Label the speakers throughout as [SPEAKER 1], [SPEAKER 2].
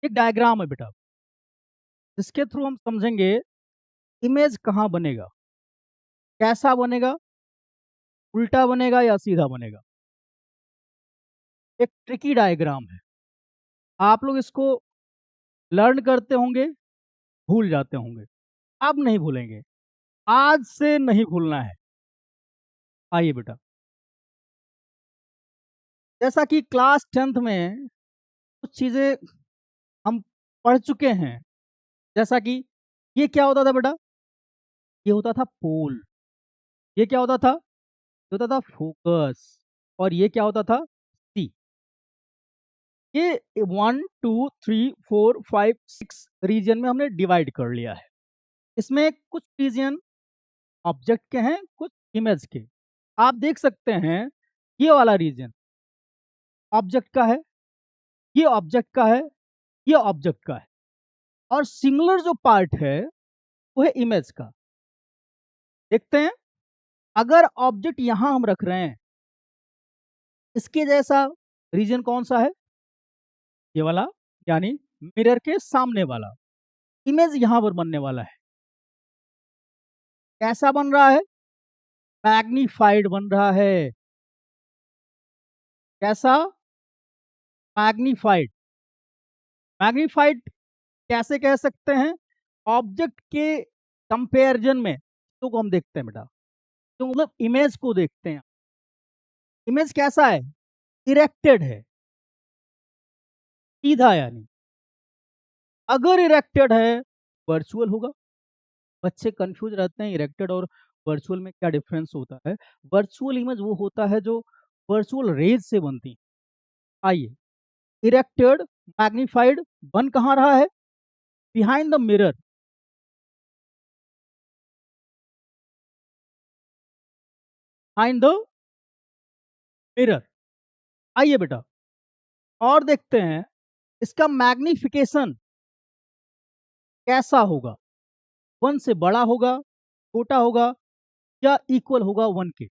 [SPEAKER 1] एक डायग्राम है बेटा, जिसके थ्रू हम समझेंगे इमेज कहाँ बनेगा, कैसा बनेगा, उल्टा बनेगा या सीधा बनेगा। एक ट्रिकी डायग्राम है। आप लोग इसको लर्न करते होंगे, भूल जाते होंगे। अब नहीं भूलेंगे, आज से नहीं भूलना है। आइए बेटा, जैसा कि क्लास 10th में कुछ चीजें हम पढ़ चुके हैं। जैसा कि ये क्या होता था बेटा, ये होता था पोल। ये क्या होता था, ये होता था फोकस। और ये क्या होता था, सी। ये 1 2 3 4 5 6 रीजन में हमने डिवाइड कर लिया है। इसमें कुछ रीजन ऑब्जेक्ट के हैं, कुछ इमेज के। आप देख सकते हैं, ये वाला रीजन ऑब्जेक्ट का है, ये ऑब्जेक्ट का है, ये ऑब्जेक्ट का है। और सिमिलर जो पार्ट है वो है इमेज का। देखते हैं, अगर ऑब्जेक्ट यहां हम रख रहे हैं, इसके जैसा रीजन कौन सा है, ये वाला, यानी मिरर के सामने वाला। इमेज यहां पर बनने वाला है। कैसा बन रहा है, मैग्नीफाइड बन रहा है। कैसा, मैग्नीफाइड। मैग्नीफाइड कैसे कह सकते हैं, ऑब्जेक्ट के कंपैरिजन में तो को हम देखते हैं बेटा, तो मतलब इमेज को देखते हैं। इमेज कैसा है, इरेक्टेड है, सीधा यानी। अगर इरेक्टेड है, वर्चुअल होगा। बच्चे कंफ्यूज रहते हैं इरेक्टेड और वर्चुअल में क्या डिफरेंस होता है। वर्चुअल इमेज वो होता है जो वर्चुअल रेज से बनती है। आइए, इरेक्टेड, मैग्नीफाइड बन कहाँ रहा है, behind the mirror. Behind the mirror. आइए बेटा, और देखते हैं इसका मैग्निफिकेशन कैसा होगा। 1 से बड़ा होगा, छोटा होगा, या इक्वल होगा 1 के।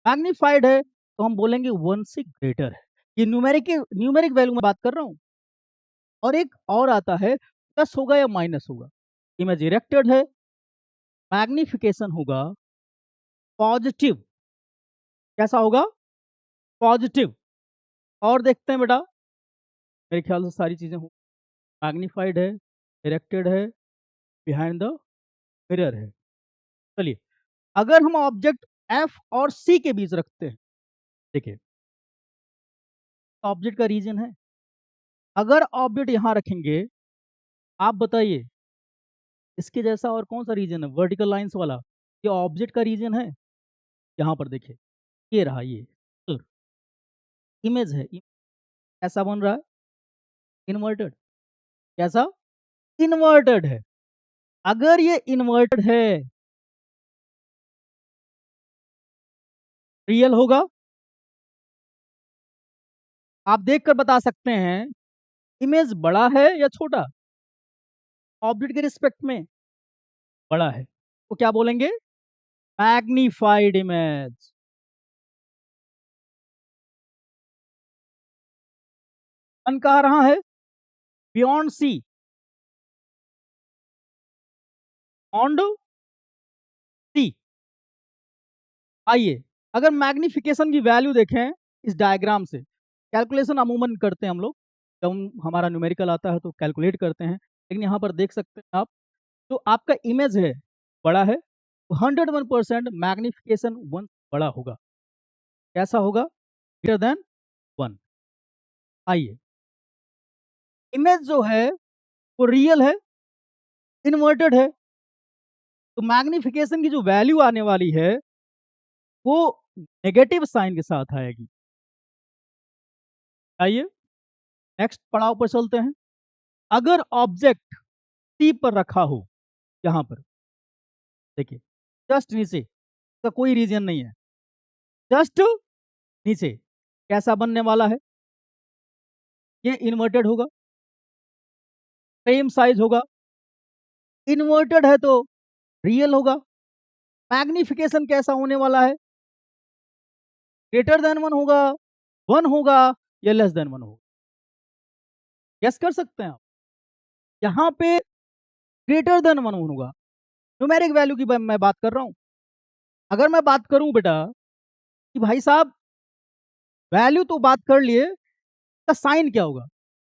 [SPEAKER 1] मैग्नीफाइड है तो हम बोलेंगे 1 से ग्रेटर है। ये न्यूमेरिक वैल्यू में बात कर रहा हूं। और एक और आता है, प्लस होगा या माइनस होगा। इमेज इरेक्टेड है, मैग्निफिकेशन होगा पॉजिटिव। कैसा होगा, पॉजिटिव। और देखते हैं बेटा, मेरे ख्याल से सारी चीजें हो। मैग्नीफाइड है, इरेक्टेड है, बिहाइंड द मिरर है। चलिए, अगर हम ऑब्जेक्ट एफ और सी के बीच रखते हैं, देखिए ऑब्जेक्ट का रीजन है। अगर ऑब्जेक्ट यहां रखेंगे, आप बताइए इसके जैसा और कौन सा रीजन है, वर्टिकल लाइंस वाला। ये ऑब्जेक्ट का रीजन है। यहाँ पर देखिए, ये रहा, ये इमेज है। कैसा बन रहा है, इन्वर्टेड। कैसा, इन्वर्टेड है। अगर ये इन्वर्टेड है, रियल होगा। आप देखकर बता सकते हैं इमेज बड़ा है या छोटा, ऑब्जेक्ट के रिस्पेक्ट में बड़ा है तो क्या बोलेंगे, मैग्नीफाइड इमेज। बन कहा रहा है, बियॉन्ड सी, ऑन सी। आइए, अगर मैग्निफिकेशन की वैल्यू देखें इस डायग्राम से, कैलकुलेशन अमूमन करते हैं हम लोग, जब हमारा न्यूमेरिकल आता है तो कैलकुलेट करते हैं। लेकिन यहाँ पर देख सकते हैं आप, जो आपका इमेज है बड़ा है, तो 101% मैग्निफिकेशन 1 बड़ा होगा। कैसा होगा, ग्रेटर देन 1। आइए, इमेज जो है वो रियल है, इन्वर्टेड है, तो मैग्निफिकेशन की जो वैल्यू आने वाली है वो नेगेटिव साइन के साथ आएगी। आइए, नेक्स्ट पड़ाव पर चलते हैं। अगर ऑब्जेक्ट सी पर रखा हो, यहां पर देखिए, जस्ट नीचे, इसका कोई रीजन नहीं है, जस्ट नीचे, कैसा बनने वाला है, ये इन्वर्टेड होगा, सेम साइज होगा। इन्वर्टेड है तो रियल होगा। मैग्निफिकेशन कैसा होने वाला है, ग्रेटर देन 1 होगा, 1 होगा, या लेस देन 1 होगा। गेस कर सकते हैं आप? यहाँ पे ग्रेटर देन 1 होगा। न्यूमेरिक वैल्यू की मैं बात कर रहा हूँ। अगर मैं बात करूँ बेटा कि भाई साहब वैल्यू तो बात कर लिए, इसका साइन क्या होगा?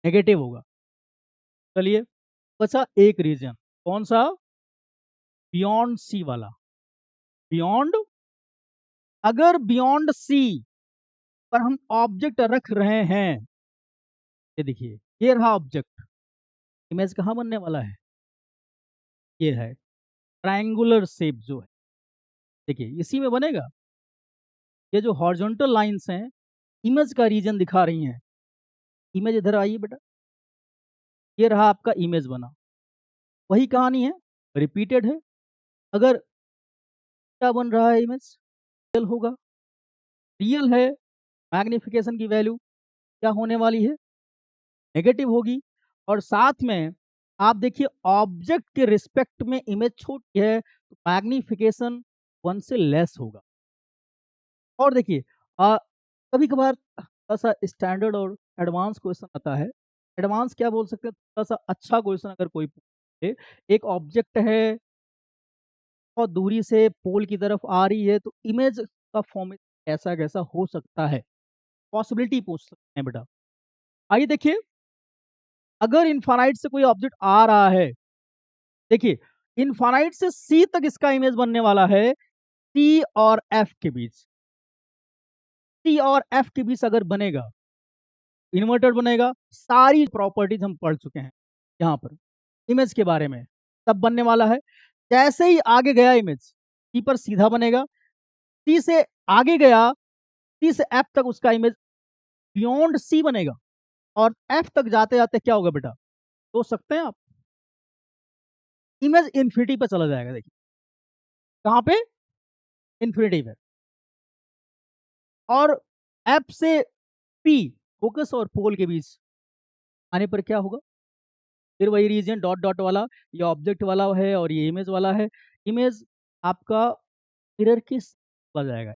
[SPEAKER 1] नेगेटिव होगा। चलिए, बचा एक रीजन, कौन सा? बियॉन्ड सी वाला। बियॉन्ड, अगर बियॉन्ड सी पर हम ऑब्जेक्ट रख रहे हैं, ये देखिए, ये रहा ऑब्जेक्ट, इमेज कहाँ बनने वाला है? ये है ट्रायंगुलर शेप जो है, देखिए इसी में बनेगा। ये जो हॉरिजॉन्टल लाइंस हैं, इमेज का रीजन दिखा रही हैं। इमेज इधर आइए बेटा, ये रहा आपका इमेज बना। वही कहानी है, रिपीटेड है। अगर क्या बन रहा है इमेज? रियल होगा। रियल है, मैग्निफिकेशन की वैल्यू क्या होने वाली है? नेगेटिव होगी। और साथ में आप देखिए ऑब्जेक्ट के रिस्पेक्ट में इमेज छोटी है, तो मैग्निफिकेशन 1 से लेस होगा। और देखिए कभी कभार थोड़ा सा स्टैंडर्ड और एडवांस क्वेश्चन आता है। एडवांस क्या बोल सकते हैं, थोड़ा सा अच्छा क्वेश्चन अगर कोई पूछे, एक ऑब्जेक्ट है और दूरी से पोल की तरफ आ रही है, तो इमेज का फॉर्मेट कैसा कैसा हो सकता है, पॉसिबिलिटी पूछ सकते हैं बेटा। आइए देखिए, अगर इनफाइनाइट से कोई ऑब्जेक्ट आ रहा है, देखिए इनफाइनाइट से सी तक इसका इमेज बनने वाला है, सी और एफ के बीच। सी और एफ के बीच अगर बनेगा, इन्वर्टर बनेगा, सारी प्रॉपर्टीज हम पढ़ चुके हैं यहाँ पर इमेज के बारे में, तब बनने वाला है। जैसे ही आगे गया इमेज, सी पर सीधा बनेगा, सी से आगे गया, सी से एफ तक उसका इमेज बियॉन्ड सी बनेगा, और एफ तक जाते जाते क्या होगा बेटा, सोच सकते हैं आप? इमेज इन्फिनिटी पे चला जाएगा। देखिए कहाँ पे? इन्फिनिटी पे। और एफ से पी, फोकस और पोल के बीच आने पर क्या होगा? फिर वही रीजन डॉट डॉट वाला, ये ऑब्जेक्ट वाला है और ये इमेज वाला है। इमेज आपका मिरर की आ जाएगा।